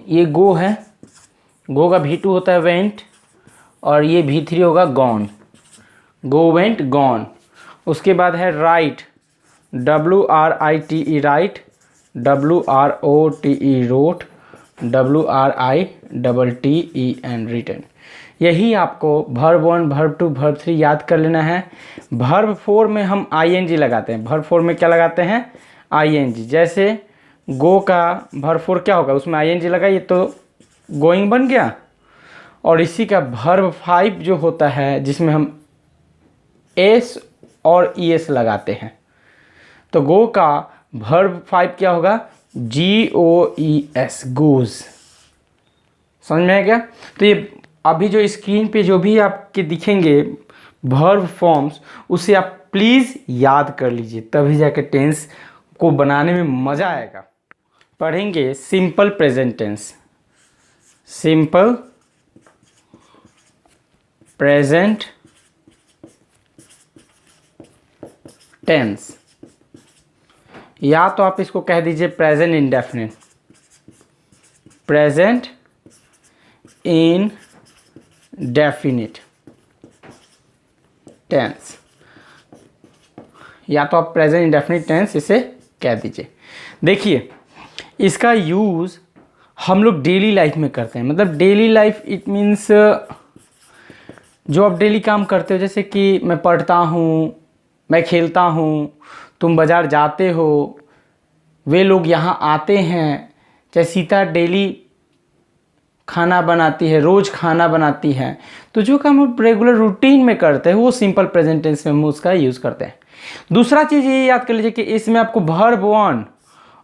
ये गो है, गो का V2 होता है वेंट, और ये V3 होगा गॉन, गो वेंट गॉन। उसके बाद है right, WRITE right, WROTE road, WRITTEN return. यही आपको वर्ब 1, वर्ब 2, वर्ब 3 याद कर लेना है। वर्ब 4 में हम ING लगाते हैं। वर्ब 4 में क्या लगाते हैं? ING। जैसे गो का वर्ब 4 क्या होगा, उसमें ING लगाइए तो गोइंग बन गया। और इसी का वर्ब 5 जो होता है जिसमें हम S और ES लगाते हैं, तो गो का वर्ब 5 क्या होगा? GOES, goes. समझ में आ गया? तो ये अभी जो स्क्रीन पे जो भी आपके दिखेंगे वर्ब फॉर्म्स, उसे आप प्लीज़ याद कर लीजिए, तभी जाकर टेंस को बनाने में मज़ा आएगा। पढ़ेंगे simple present tense. Simple present tense, या तो आप इसको कह दीजिए present indefinite, present indefinite tense, या तो आप प्रेजेंट इंडेफिनिट टेंस इसे कह दीजिए। देखिए इसका यूज़ हम लोग डेली लाइफ में करते हैं। मतलब डेली लाइफ इट मीन्स जो आप डेली काम करते हो, जैसे कि मैं पढ़ता हूँ, मैं खेलता हूँ, तुम बाज़ार जाते हो, वे लोग यहाँ आते हैं। चाहे सीता डेली खाना बनाती है, रोज़ खाना बनाती है। तो जो काम हम रेगुलर रूटीन में करते हैं वो सिंपल प्रेजेंट टेंस में हम उसका यूज़ करते हैं। दूसरा चीज़ ये याद कर लीजिए कि इसमें आपको वर्ब 1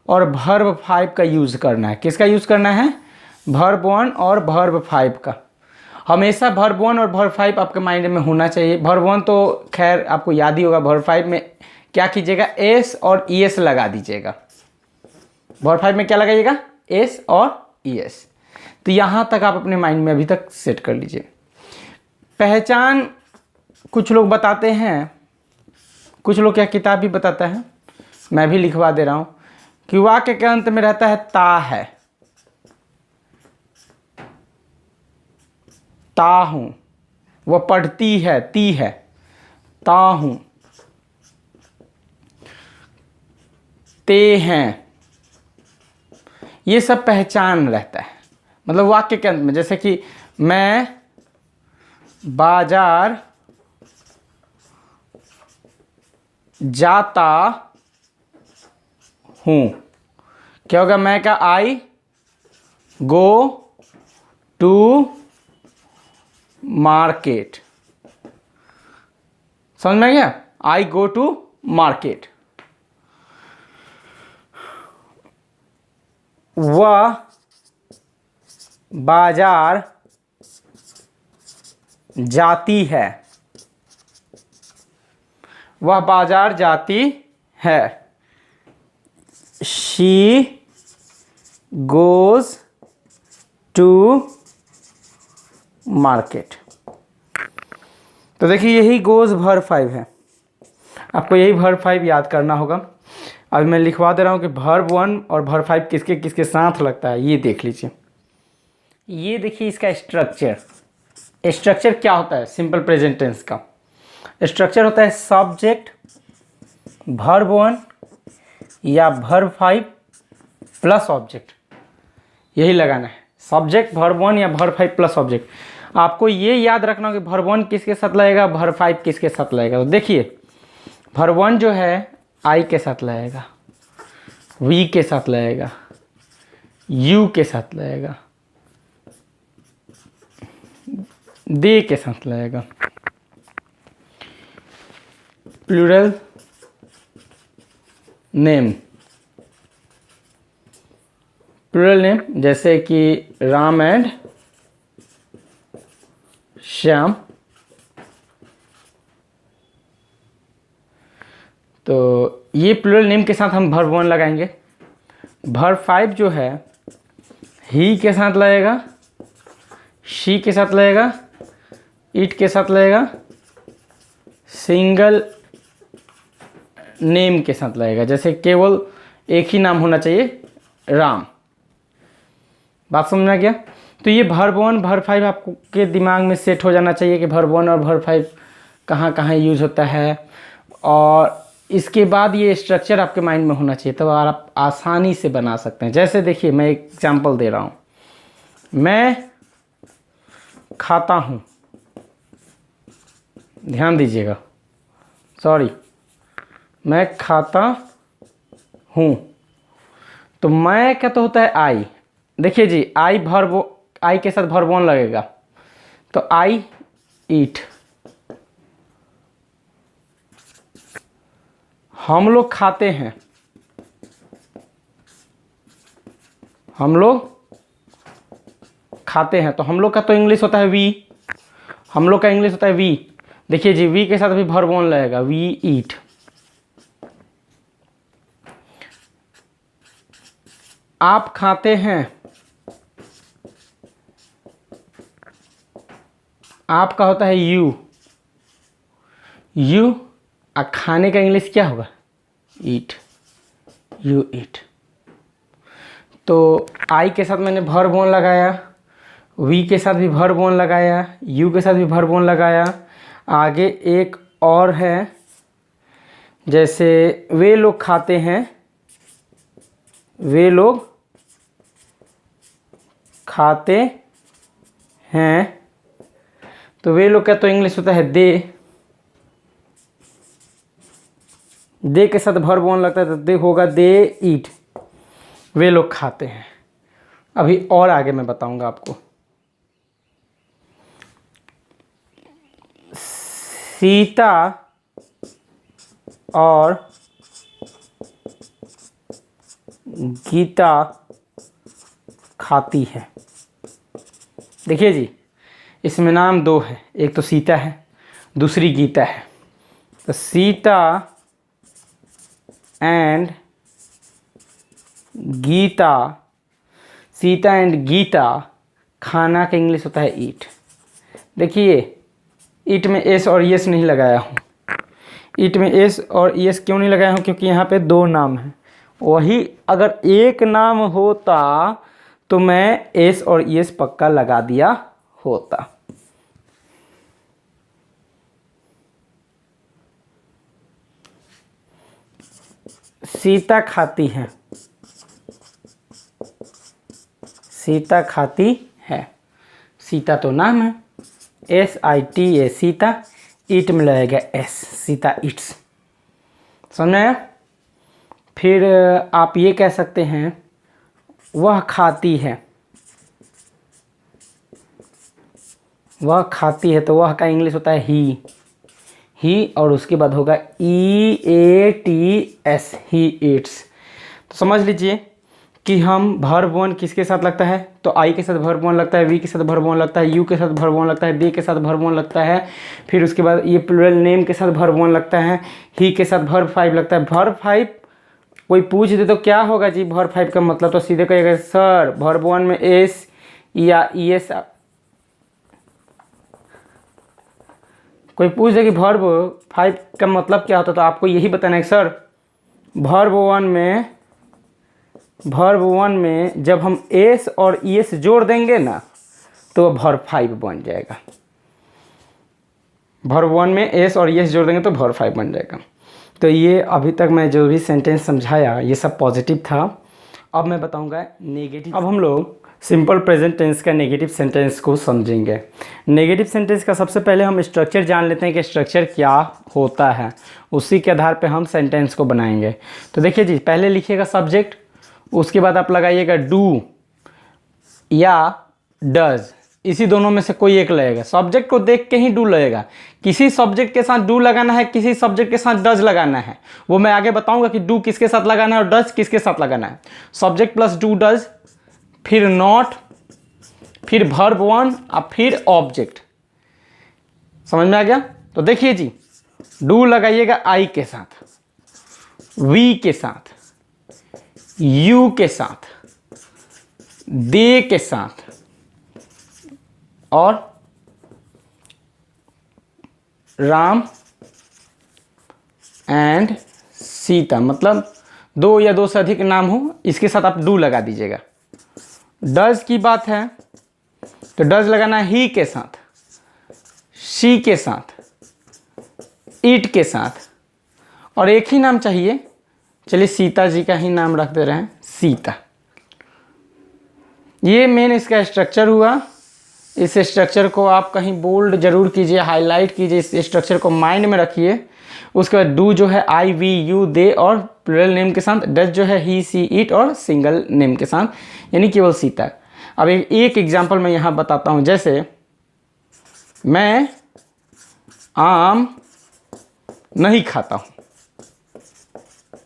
और वर्ब 5 का यूज़ करना है। किसका यूज़ करना है? वर्ब 1 और वर्ब 5 का। हमेशा वर्ब 1 और वर्ब 5 आपके माइंड में होना चाहिए। वर्ब 1 तो खैर आपको याद ही होगा। वर्ब 5 में क्या कीजिएगा? S और ES लगा दीजिएगा। वर्ब 5 में क्या लगाइएगा? S और ES। तो यहाँ तक आप अपने माइंड में अभी तक सेट कर लीजिए। पहचान कुछ लोग बताते हैं, कुछ लोग क्या किताब भी बताता है, मैं भी लिखवा दे रहा हूँ कि वाक्य के अंत में रहता है ता है, ता हूँ। वह पढ़ती है, ती है, ता हूँ। ते हैं, ये सब पहचान रहता है। मतलब वाक्य के अंत में, जैसे कि मैं बाजार जाता हूँ, क्या होगा? मैं का आई गो टू मार्केट। समझ में आ गया? I go to market. वह बाजार जाती है, वह बाजार जाती है। She goes to market. तो देखिए यही गोज वर्ब 5 है। आपको यही वर्ब 5 याद करना होगा। अभी मैं लिखवा दे रहा हूँ कि वर्ब 1 और वर्ब 5 किसके किसके साथ लगता है, ये देख लीजिए। ये देखिए इसका स्ट्रक्चर। स्ट्रक्चर क्या होता है सिंपल प्रेजेंट टेंस का? स्ट्रक्चर होता है सब्जेक्ट वर्ब 1 या वर्ब 5 प्लस ऑब्जेक्ट। यही लगाना है, सब्जेक्ट वर्ब 1 या वर्ब 5 प्लस ऑब्जेक्ट। आपको ये याद रखना कि वर्ब 1 किसके साथ लगेगा, वर्ब 5 किसके साथ लगेगा। तो देखिए वर्ब 1 जो है आई के साथ लगेगा, वी के साथ लगेगा, यू के साथ लगेगा, दे के साथ लगेगा। प्लूरल नेम, प्लूरल नेम जैसे कि राम एंड श्याम। तो ये प्लूरल नेम के साथ हम वर्ब 1 लगाएंगे। वर्ब 5 जो है ही के साथ लगेगा, शी के साथ लगेगा, इट के साथ लगेगा, सिंगल नेम के साथ लगेगा। जैसे केवल एक ही नाम होना चाहिए, राम। बात समझ में आ गया। तो ये वर्ब 1 वर्ब 5 आपको के दिमाग में सेट हो जाना चाहिए कि वर्ब 1 और वर्ब 5 कहाँ कहाँ यूज होता है, और इसके बाद ये स्ट्रक्चर आपके माइंड में होना चाहिए, तब आप आसानी से बना सकते हैं। जैसे देखिए मैं एक एग्जांपल दे रहा हूँ, मैं खाता हूँ, ध्यान दीजिएगा, सॉरी, मैं खाता हूँ, तो मैं क्या तो होता है आई। देखिए जी आई के साथ वर्ब 1 लगेगा, तो आई ईट। हम लोग खाते हैं, हम लोग खाते हैं, तो हम लोग का तो इंग्लिश होता है वी, हम लोग का इंग्लिश होता है वी। देखिए जी वी के साथ भी वर्ब 1 लगेगा, वी ईट। आप खाते हैं, आपका होता है यू, यू, और खाने का इंग्लिश क्या होगा, ईट, यू ईट। तो आई के साथ मैंने वर्ब 1 लगाया, वी के साथ भी वर्ब 1 लगाया, यू के साथ भी वर्ब 1 लगाया। आगे एक और है, जैसे वे लोग खाते हैं, वे लोग खाते हैं, तो वे लोग का तो इंग्लिश होता है दे, दे के साथ वर्ब 1 लगता है, तो दे होगा दे ईट, वे लोग खाते हैं। अभी और आगे मैं बताऊंगा आपको। सीता और गीता खाती है। देखिए जी इसमें नाम दो है, एक तो सीता है, दूसरी गीता है। तो सीता एंड गीता, सीता एंड गीता, खाना का इंग्लिश होता है ईट। देखिए ईट में एस और यस नहीं लगाया हूँ, ईट में एस और यस क्यों नहीं लगाया हूँ, क्योंकि यहाँ पे दो नाम हैं। वही अगर एक नाम होता तो मैं एस और यस पक्का लगा दिया होता। सीता खाती है, सीता खाती है, सीता तो नाम है, SITA सीता, ईट में लगेगा एस, सीता ईट्स। समझ में आया। फिर आप ये कह सकते हैं वह खाती है, वह खाती है, तो वह का इंग्लिश होता है ही, और उसके बाद होगा EATS, ही ईट्स। तो समझ लीजिए कि हम वर्ब 1 किसके साथ लगता है, तो आई के साथ वर्ब 1 लगता है, वी के साथ वर्ब 1 लगता है, यू के साथ वर्ब 1 लगता है, दे के साथ वर्ब 1 लगता है। फिर उसके बाद ये प्लूरल नेम के साथ वर्ब 1 लगता है, ही के साथ वर्ब 5 लगता है। वर्ब 5 कोई पूछ दे तो क्या होगा जी वर्ब 5 का मतलब, तो सीधे कहेगा सर वर्ब 1 में एस या ES। कोई पूछ दे कि वर्ब 5 का मतलब क्या होता है, तो आपको यही बताना है सर वर्ब 1 में जब हम एस और ES जोड़ देंगे ना तो वर्ब 5 बन जाएगा। वर्ब 1 में एस और ES जोड़ देंगे तो वर्ब 5 बन जाएगा। तो ये अभी तक मैं जो भी सेंटेंस समझाया ये सब पॉजिटिव था। अब मैं बताऊंगा नेगेटिव। अब हम लोग सिंपल प्रेजेंट टेंस का नेगेटिव सेंटेंस को समझेंगे। नेगेटिव सेंटेंस का सबसे पहले हम स्ट्रक्चर जान लेते हैं कि स्ट्रक्चर क्या होता है, उसी के आधार पे हम सेंटेंस को बनाएंगे। तो देखिए जी पहले लिखिएगा सब्जेक्ट, उसके बाद आप लगाइएगा डू या डज, इसी दोनों में से कोई एक लगेगा। सब्जेक्ट को देख के ही डू लगेगा, किसी सब्जेक्ट के साथ डू लगाना है, किसी सब्जेक्ट के साथ डज लगाना है, वो मैं आगे बताऊंगा कि डू किसके साथ लगाना है और डज किसके साथ लगाना है। सब्जेक्ट प्लस डू डज, फिर नॉट, फिर वर्ब 1 और फिर ऑब्जेक्ट। समझ में आ गया। तो देखिए जी डू लगाइएगा आई के साथ, वी के साथ, यू के साथ, दे के साथ और राम एंड सीता, मतलब दो या दो से अधिक नाम हो इसके साथ आप डू लगा दीजिएगा। डज की बात है तो डज लगाना ही के साथ, शी के साथ, इट के साथ, और एक ही नाम चाहिए। चलिए सीता जी का ही नाम रख दे रहे हैं, सीता। ये मेन इसका स्ट्रक्चर हुआ। इस स्ट्रक्चर को आप कहीं बोल्ड जरूर कीजिए, हाईलाइट कीजिए, इस स्ट्रक्चर को माइंड में रखिए। उसके बाद डू जो है आई वी यू दे और प्लूरल नेम के साथ, डज जो है ही सी इट और सिंगल नेम के साथ, यानी केवल सीता। अब एक एग्जांपल मैं यहाँ बताता हूँ। जैसे मैं आम नहीं खाता हूँ,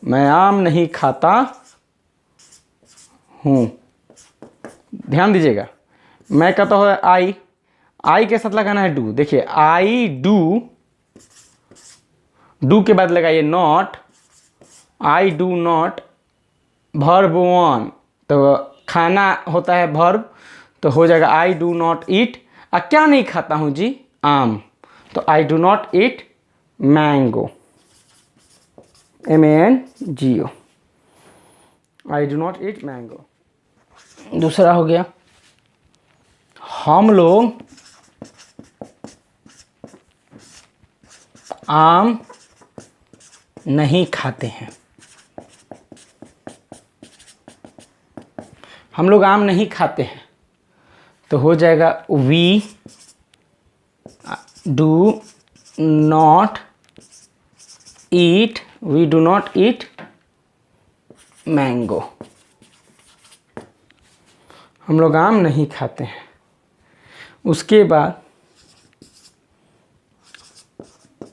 मैं आम नहीं खाता हूँ। ध्यान दीजिएगा, मैं कहता हूँ आई के साथ लगाना है डू। देखिए आई डू, डू के बाद लगाइए not, I do not, verb one, तो खाना होता है वर्ब, तो हो जाएगा आई डू नॉट ईट। क्या नहीं खाता हूँ जी? आम, तो I do not eat mango, MANGO, I do not eat mango. दूसरा हो गया, हम लोग आम नहीं खाते हैं। हम लोग आम नहीं खाते हैं, तो हो जाएगा we do not eat, we do not eat mango. हम लोग आम नहीं खाते हैं। उसके बाद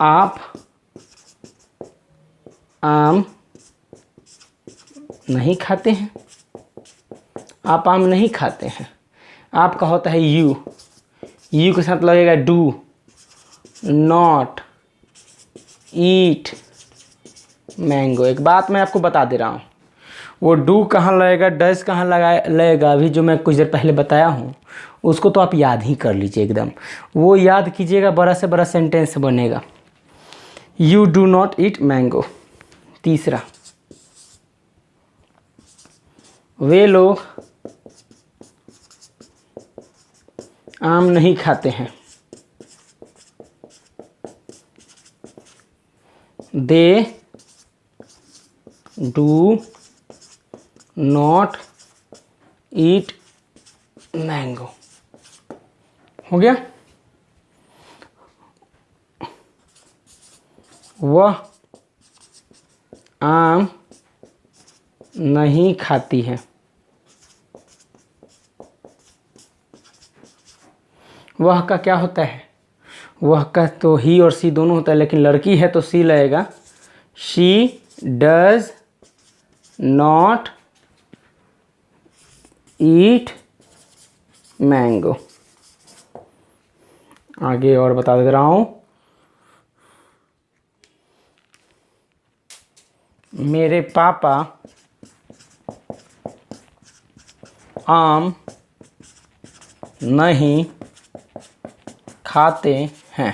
आप आम नहीं खाते हैं, आप आम नहीं खाते हैं। आपका होता है यू, यू के साथ लगेगा डू नॉट ईट मैंगो। एक बात मैं आपको बता दे रहा हूँ, वो डू कहाँ लगेगा, डज कहाँ लगेगा, अभी जो मैं कुछ देर पहले बताया हूँ उसको तो आप याद ही कर लीजिए एकदम। वो याद कीजिएगा, बड़ा से बड़ा सेंटेंस बनेगा। You do not eat mango. तीसरा, वे लोग आम नहीं खाते हैं। They do not eat mango. हो गया। वह आम नहीं खाती है। वह का क्या होता है? वह का तो ही और सी दोनों होता है, लेकिन लड़की है तो सी लगेगा। She does not eat mango. आगे और बता दे रहा हूँ। मेरे पापा आम नहीं खाते हैं।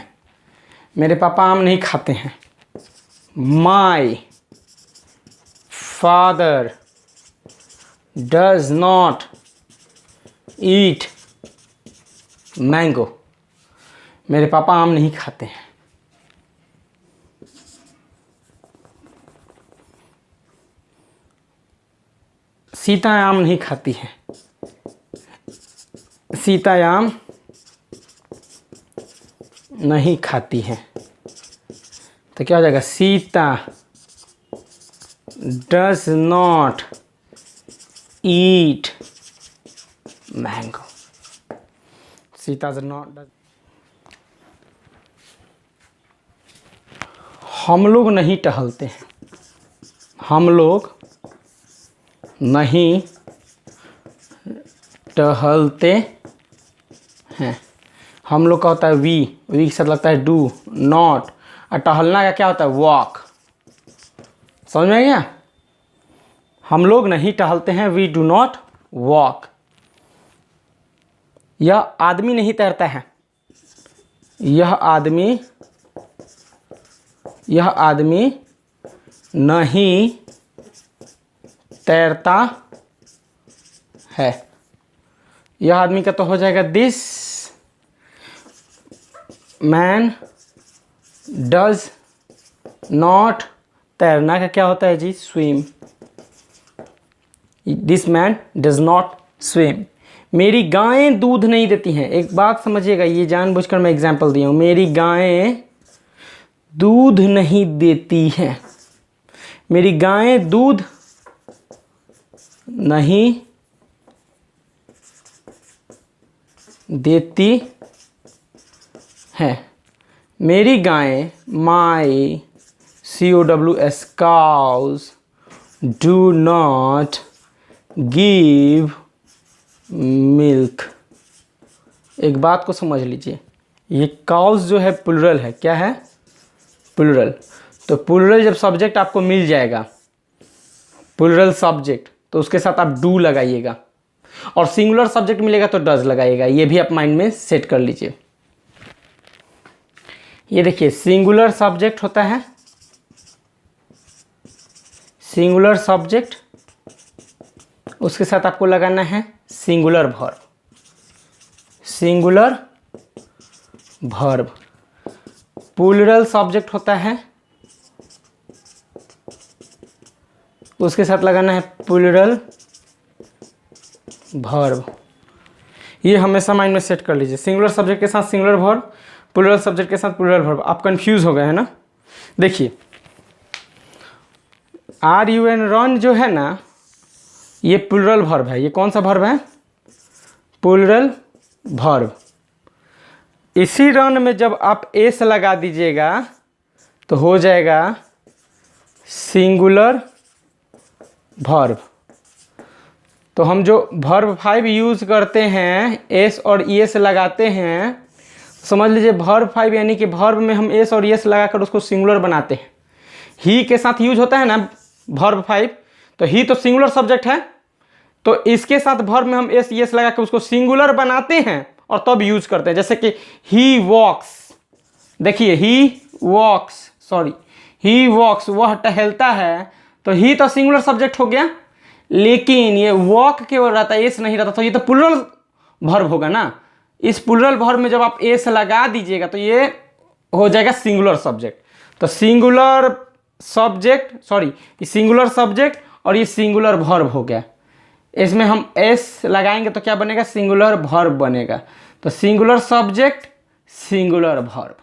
मेरे पापा आम नहीं खाते हैं। My father does not eat mango. मेरे पापा आम नहीं खाते हैं। सीता आम नहीं खाती है। सीता आम नहीं खाती है, तो क्या हो जाएगा? Sita does not eat mango. Sita does not. हम लोग नहीं टहलते हैं। हम लोग नहीं टहलते हैं। हम लोग का होता है वी के साथ लगता है डू नॉट, और टहलना का क्या होता है? वॉक। समझ में आ गया? हम लोग नहीं टहलते हैं, वी डू नॉट वॉक। यह आदमी नहीं तैरता है। यह आदमी नहीं तैरता है। यह आदमी का तो हो जाएगा दिस मैन डज नॉट, तैरना का क्या होता है जी, swim. This man does not swim. मेरी गायें दूध नहीं देती हैं। एक बात समझिएगा, ये जानबूझकर मैं एग्जाम्पल दिया हूँ, मेरी गायें दूध नहीं देती हैं। मेरी गायें दूध नहीं देती हैं। मेरी गायें, माई COWS cows do not give milk। एक बात को समझ लीजिए, ये काउस जो है प्लुरल है, क्या है, प्लुरल। तो प्लुरल जब सब्जेक्ट आपको मिल जाएगा, प्लुरल सब्जेक्ट, तो उसके साथ आप डू लगाइएगा, और सिंगुलर सब्जेक्ट मिलेगा तो डज लगाइएगा। ये भी आप माइंड में सेट कर लीजिए। ये देखिए, सिंगुलर सब्जेक्ट होता है, सिंगुलर सब्जेक्ट, उसके साथ आपको लगाना है singular verb, singular verb. Plural subject होता है, उसके साथ लगाना है प्लुरल वर्ब। ये हमेशा माइंड में सेट कर लीजिए, सिंगुलर सब्जेक्ट के साथ सिंगुलर वर्ब, प्लुरल सब्जेक्ट के साथ प्लुरल वर्ब। आप कंफ्यूज हो गए हैं ना। देखिए, RUN रन जो है ना, ये प्लुरल वर्ब है। ये कौन सा वर्ब है, प्लुरल वर्ब। इसी रन में जब आप एस लगा दीजिएगा तो हो जाएगा सिंगुलर वर्ब। तो हम जो वर्ब 5 यूज़ करते हैं, एस और ईएस लगाते हैं, समझ लीजिए वर्ब 5 यानी कि वर्ब में हम एस और ईएस लगाकर उसको सिंगुलर बनाते हैं। ही के साथ यूज होता है ना वर्ब 5, तो ही तो सिंगुलर सब्जेक्ट है, तो इसके साथ वर्ब में हम एस ईएस लगा कर उसको सिंगुलर बनाते हैं और तब यूज करते हैं। जैसे कि ही वॉक्स, देखिए ही वॉक्स, ही वॉक्स, वह टहलता है, तो ही तो सिंगुलर सब्जेक्ट हो गया, लेकिन ये वॉक केवल रहता है, एस नहीं रहता, तो ये तो प्लुरल वर्ब होगा ना। इस प्लुरल वर्ब में जब आप एस लगा दीजिएगा तो ये हो जाएगा सिंगुलर सब्जेक्ट। तो सिंगुलर सब्जेक्ट, ये सिंगुलर सब्जेक्ट और ये सिंगुलर वर्ब हो गया। इसमें हम एस लगाएंगे तो क्या बनेगा, सिंगुलर वर्ब बनेगा। तो सिंगुलर सब्जेक्ट, सिंगुलर वर्ब।